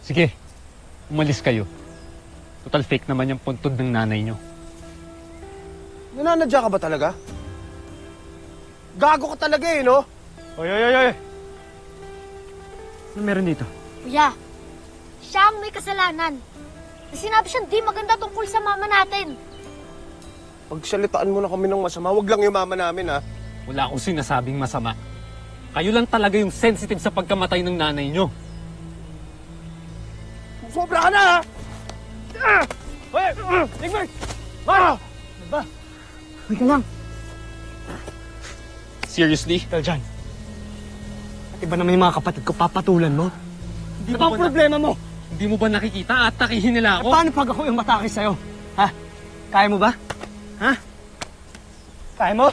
Sige, umalis kayo. Total fake naman yung puntod ng nanay nyo. Nananadya ka ba talaga? Gago ka talaga eh, no? Oy! Ano meron dito? Kuya, siya ang may kasalanan. Sinabi siyang di maganda tungkol sa mama natin. Pagsalitaan mo na kami ng masama, wag lang yung mama namin, ha? Wala akong sinasabing masama. Kayo lang talaga yung sensitive sa pagkamatay ng nanay nyo. Sobra ka na, ha? Hoy! Egbert! Ma! Ano ba? Uy ka lang. Seriously? Ikaw dyan. At iba naman yung mga kapatid ko, papatulan mo. Ano ba ang problema mo? Hindi mo ba nakikita? Atakihin nila ako? Paano pag ako yung matake sa'yo? Ha? Kaya mo ba? Ha? Kaya mo?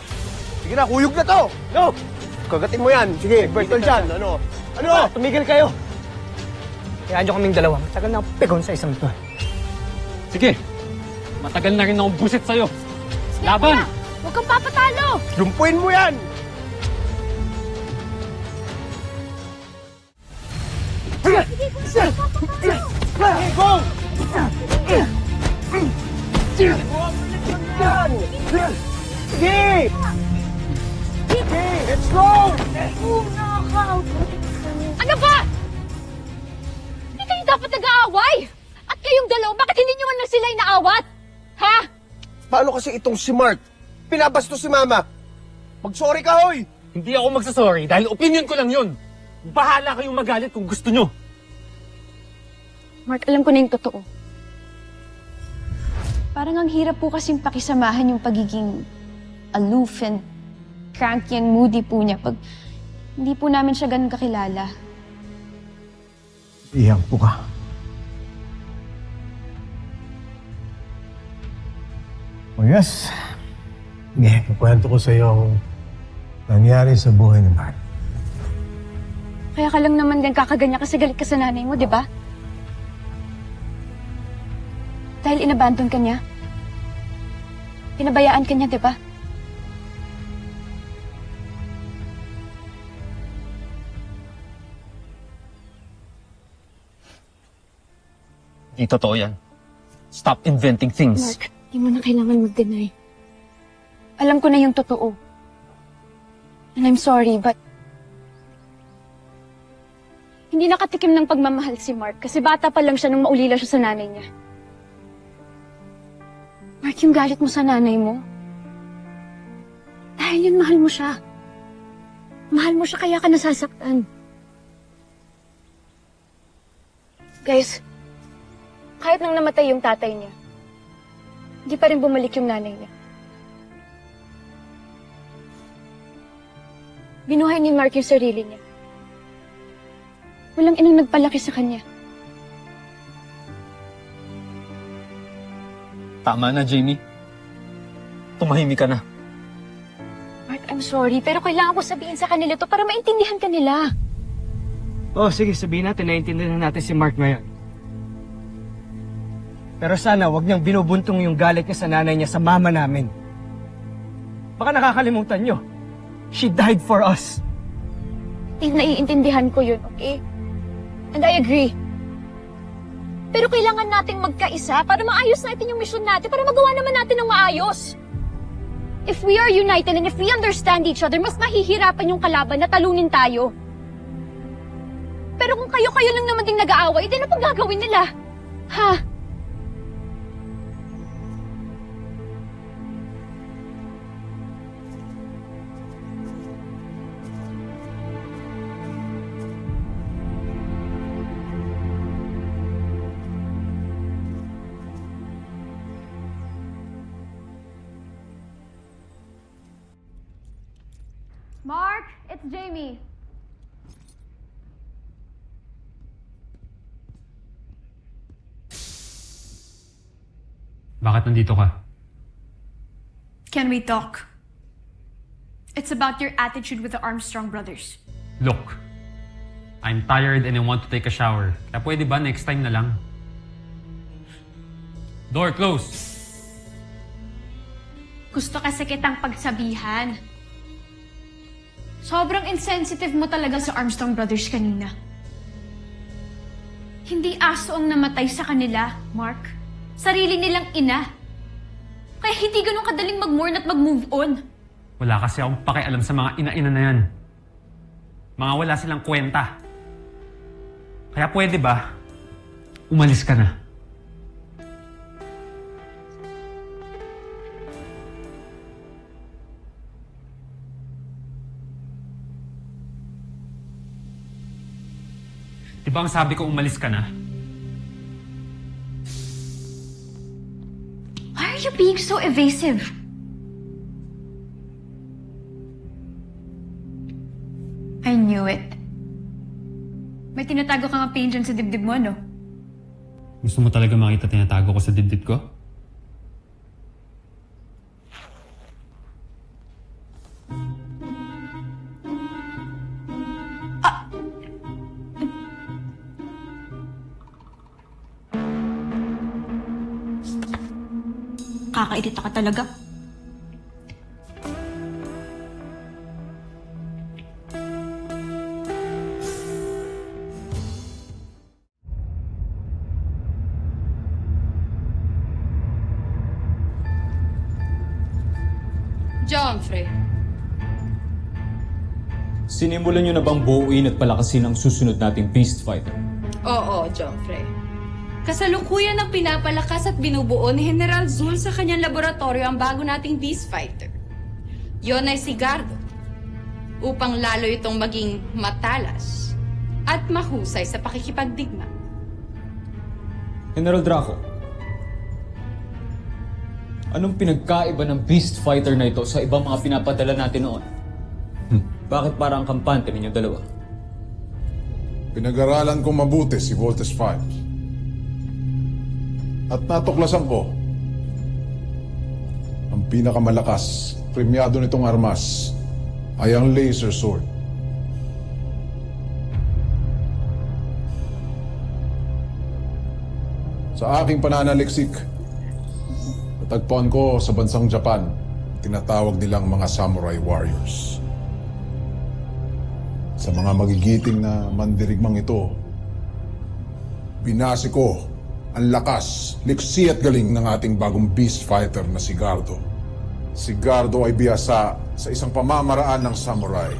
Sige na, kuyog na to! Go! Kagatin mo yan. Sige, Egbert dyan. Ano? Ano? Tumigil kayo! Kaya nyo kaming dalawa. Matagal na akong pegon sa isang to. Sige, matagal na rin akong busit sa'yo. Laban! Huwag kang papatalo! Lumpuin mo yan! Sige! Go! Sige! Sige! Let's go! Ano ba? Hindi kayo dapat nag-aaway! At kayong dalawa, bakit hindi nyo man lang sila inaawat? Ha? Paano kasi itong si Mark? Pinabasto si Mama. Mag-sorry ka, hoy! Hindi ako magsasorry dahil opinion ko lang yun. Bahala kayong magalit kung gusto nyo. Mark, alam ko na yung totoo. Parang ang hirap po kasing pakisamahan yung pagiging aloof and cranky and moody po niya pag hindi po namin siya ganun kakilala. Iyak po ka. Oh yes. Sige, kukwento ko sa iyo ang nangyari sa buhay ni Mark. Kaya ka lang naman din kakaganya kasi galit ka sa nanay mo, di ba? Dahil inabandon ka niya. Pinabayaan ka niya, di ba? Hindi totoo yan. Stop inventing things. Mark, di mo na kailangan mag-deny. Alam ko na yung totoo. And I'm sorry, but hindi nakatikim ng pagmamahal si Mark kasi bata pa lang siya nung maulila siya sa nanay niya. Mark, yung galit mo sa nanay mo, dahil yun mahal mo siya. Mahal mo siya kaya ka nasasaktan. Guys, kahit nang namatay yung tatay niya, hindi pa rin bumalik yung nanay niya. Binuhay ni Mark yung sarili niya. Walang inang nagpalaki sa kanya. Tama na, Jamie. Tumahimik ka na. Mark, I'm sorry, pero kailangan ko sabihin sa kanila to para maintindihan ka nila. Oh, sige, sabihin natin, naiintindihan natin si Mark ngayon. Pero sana, wag niyang binubuntong yung galit niya sa nanay niya sa mama namin. Baka nakakalimutan niyo. She died for us. Naiintindihan ko yun, okay? And I agree. Pero kailangan nating magkaisa para maayos natin yung mission natin, para magawa naman natin ng maayos. If we are united and if we understand each other, mas mahihirapan yung kalaban na talunin tayo. Pero kung kayo-kayo lang naman ding nag-aaway, di na pang gagawin nila. Ha? Mark, it's Jamie. Bakit nandito ka? Can we talk? It's about your attitude with the Armstrong brothers. Look, I'm tired and I want to take a shower. Kaya pwede ba next time na lang? Door closed. Gusto kasi kitang pagsabihan. Sobrang insensitive mo talaga sa Armstrong brothers kanina. Hindi aso ang namatay sa kanila, Mark. Sarili nilang ina. Kaya hindi ganun kadaling mag-mourn at mag-move on. Wala kasi akong pakialam sa mga ina-ina na yan. Mga wala silang kwenta. Kaya pwede ba, umalis ka na. Di ba ang sabi ko umalis ka na? Why are you being so evasive? I knew it. May tinatago ka nga pain dyan sa dibdib mo, no? Gusto mo talaga makita tinatago ko sa dibdib ko? Kakairita ka talaga. Joffrey, Sinimulan niyo na bang buuin at palakasin ang susunod nating beast fighter? Oo, Joffrey. Kasalukuyan ang pinapalakas at binubuo ni General Zul sa kanyang laboratorio ang bago nating beast fighter. Yon ay si Gardo, upang lalo itong maging matalas at mahusay sa pakikipagdigma. General Draco, anong pinagkaiba ng beast fighter na ito sa ibang mga pinapadala natin noon? Bakit parang kampante ninyo dalawa? Pinag-aralan kong mabuti si Voltes 5. At natuklasan ko, ang pinakamalakas, premyado nitong armas, ay ang laser sword. Sa aking pananaliksik, natagpuan ko sa bansang Japan, tinatawag nilang mga samurai warriors. Sa mga magigiting na mandirigmang ito, binasi ko ang lakas, liksi at galing ng ating bagong beast fighter na si Gardo. Si Gardo ay biyasa sa isang pamamaraan ng samurai.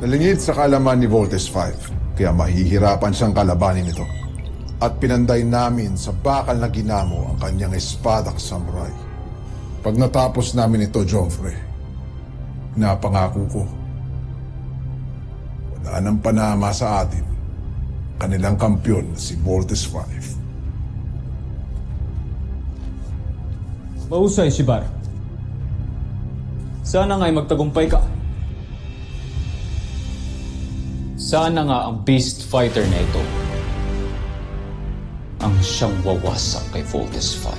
Nalingid sa kaalaman ni Voltes 5, kaya mahihirapan siyang kalabanin ito. At pinanday namin sa bakal na ginamo ang kanyang espadak samurai. Pag natapos namin ito, Joffrey, napangako ko, wala nang panama sa atin, kanilang kampyon na si Voltes 5. Mahusay, Shibar. Sana nga'y magtagumpay ka. Sana nga ang beast fighter na ito ang siyang wawasak kay Voltes 5.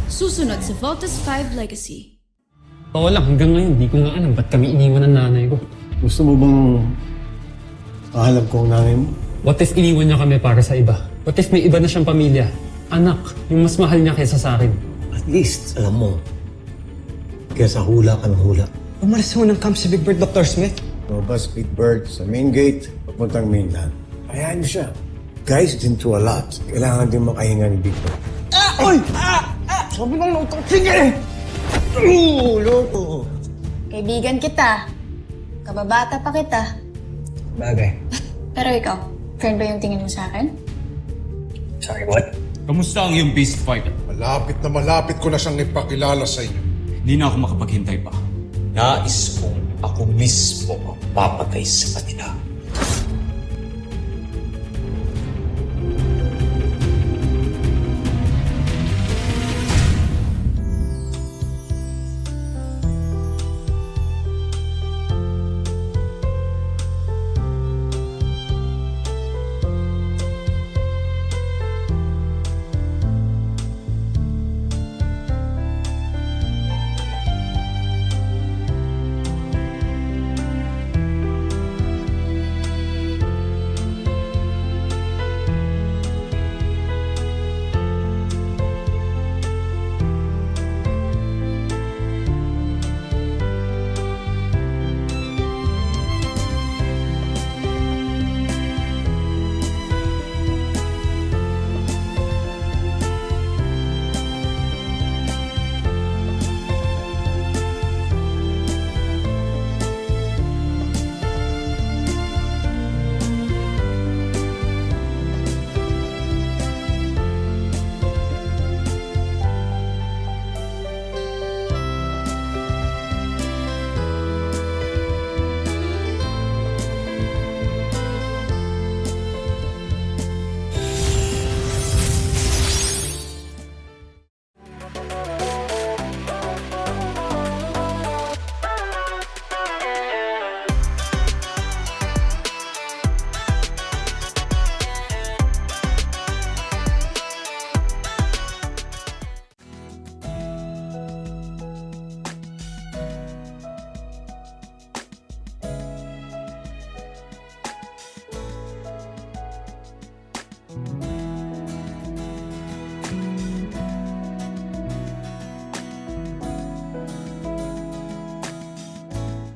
Susunod sa Voltes 5 Legacy. Oo lang, hanggang ngayon, di ko nga alam ba't kami iniwan ng nanay ko. Gusto mo bang mahalap ko ang nanay mo? What if iniwan niya kami para sa iba? What if may iba na siyang pamilya? Anak, yung mas mahal niya kaysa sa akin. At least, alam mo, kesa hula ka ng hula. Umalis mo ng camp si Big Bird, Dr. Smith. Robust Big Bird sa main gate, papuntang mainland. Hayaan niyo siya. Guys, been through a lot. Kailangan din makahinga ni Big Bird. Oy! Sabi ng lutong, sige! Loko! Kaibigan kita. Kababata pa kita. Bagay. Pero ikaw, friend ba yung tingin mo sa akin? Sorry, what? Kamusta ang iyong beast fighter? Malapit na malapit ko na siyang ipakilala sa inyo. Hindi na ako makapaghintay pa. Nais kong ako mismo ang papatay sa kanila.